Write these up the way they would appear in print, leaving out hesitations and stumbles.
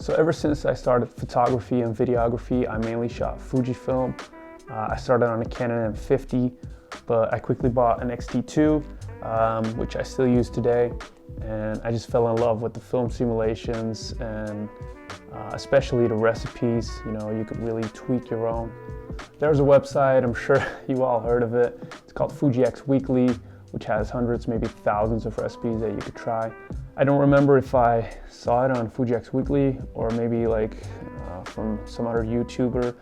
So ever since I started photography and videography, I mainly shot Fujifilm. I started on a Canon M50, but I quickly bought an X-T2, which I still use today. And I just fell in love with the film simulations and especially the recipes. You know, you could really tweak your own. There's a website, I'm sure you all heard of it. It's called Fuji X Weekly, which has hundreds, maybe thousands of recipes that you could try. I don't remember if I saw it on Fuji X Weekly or maybe like from some other YouTuber,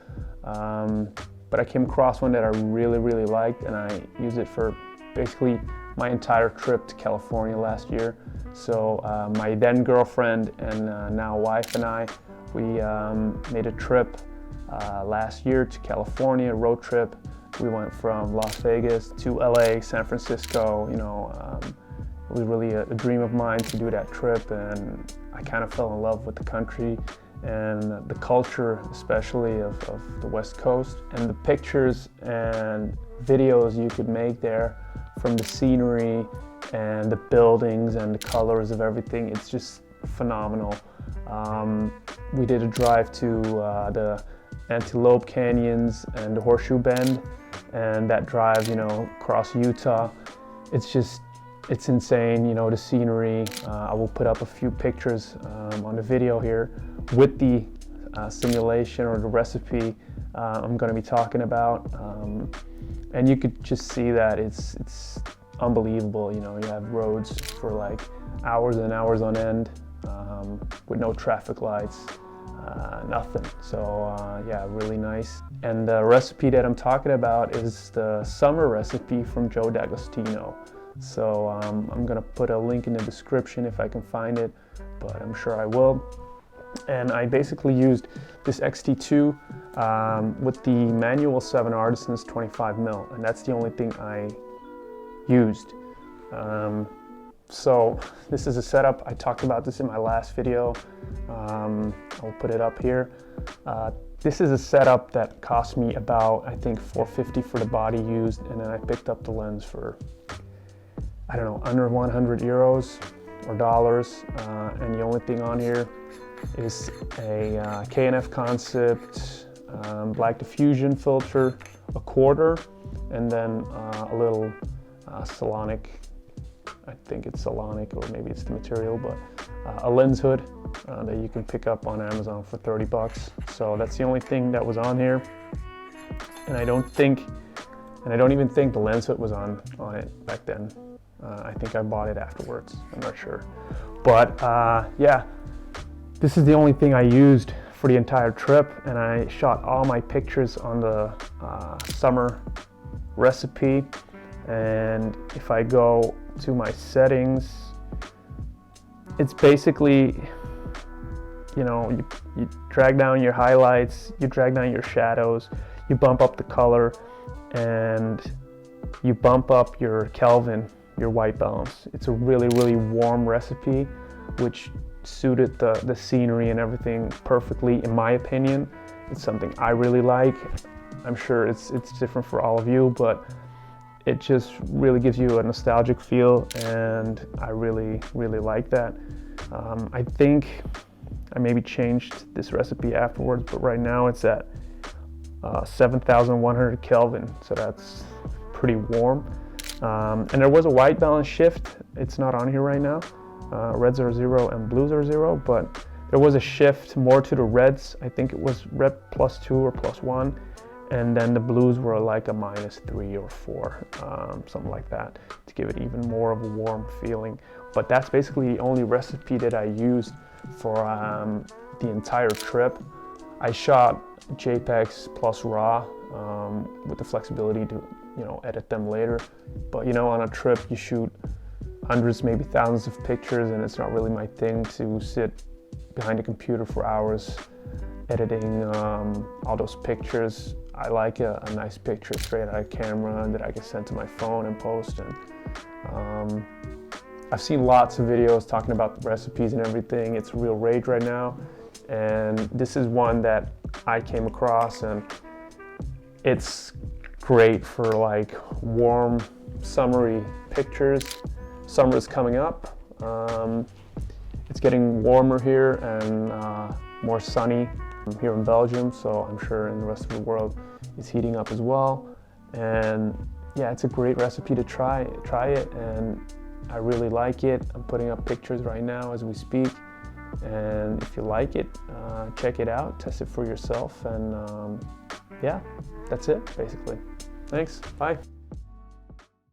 but I came across one that I really liked, and I used it for basically my entire trip to California last year. So my then girlfriend and now wife and I, we made a trip last year to California, road trip. We went from Las Vegas to LA, San Francisco. You know, it was really a dream of mine to do that trip, and I kind of fell in love with the country and the culture, especially of the West Coast, and the pictures and videos you could make there from the scenery and the buildings and the colors of everything. It's just phenomenal. We did a drive to the Antelope Canyons and the Horseshoe Bend, and that drive, you know, across Utah. It's insane, you know, the scenery. I will put up a few pictures on the video here with the simulation or the recipe I'm going to be talking about. And you could just see that it's unbelievable. You know, you have roads for like hours and hours on end with no traffic lights, nothing. So yeah, really nice. And the recipe that I'm talking about is the summer recipe from Joe D'Agostino. So I'm gonna put a link in the description if I can find it, but I'm sure I will. And I basically used this X-T2 with the manual 7 Artisans 25mm, and that's the only thing I used. So this is a setup. I talked about this in my last video. I'll put it up here. This is a setup that cost me about, I think, $450 for the body used, and then I picked up the lens for, I don't know, under 100 euros or dollars. And the only thing on here is a K&F Concept black diffusion filter, a quarter, and then a little Salonic, I think it's Salonic or maybe it's the material, but a lens hood that you can pick up on Amazon for 30 bucks. So that's the only thing that was on here. And I don't even think the lens hood was on it back then. I think I bought it afterwards, I'm not sure. But yeah, this is the only thing I used for the entire trip, and I shot all my pictures on the summer recipe. And if I go to my settings, it's basically, you know, you drag down your highlights, you drag down your shadows, you bump up the color, and you bump up your Kelvin, your white balance. It's a really warm recipe, which suited the scenery and everything perfectly, in my opinion. It's something I really like. I'm sure it's different for all of you, but it just really gives you a nostalgic feel, and I really like that. I think I maybe changed this recipe afterwards, but right now it's at 7,100 Kelvin, so that's pretty warm. And there was a white balance shift. It's not on here right now. Reds are 0 and blues are 0, but there was a shift more to the reds. I think it was red +2 or +1, and then the blues were like a -3 or 4, something like that, to give it even more of a warm feeling. But that's basically the only recipe that I used for the entire trip. I shot JPEGs plus RAW with the flexibility to, you know, edit them later. But you know, on a trip you shoot hundreds, maybe thousands of pictures, and it's not really my thing to sit behind a computer for hours editing all those pictures. I like a nice picture straight out of camera that I can send to my phone and post. And I've seen lots of videos talking about the recipes and everything. It's a real rage right now, and this is one that I came across, and it's great for like warm, summery pictures. Summer is coming up. It's getting warmer here, and more sunny. I'm here in Belgium, so I'm sure in the rest of the world it's heating up as well. And yeah, it's a great recipe to try it, and I really like it. I'm putting up pictures right now as we speak, and if you like it, check it out, test it for yourself, and yeah, that's it basically. Thanks, bye.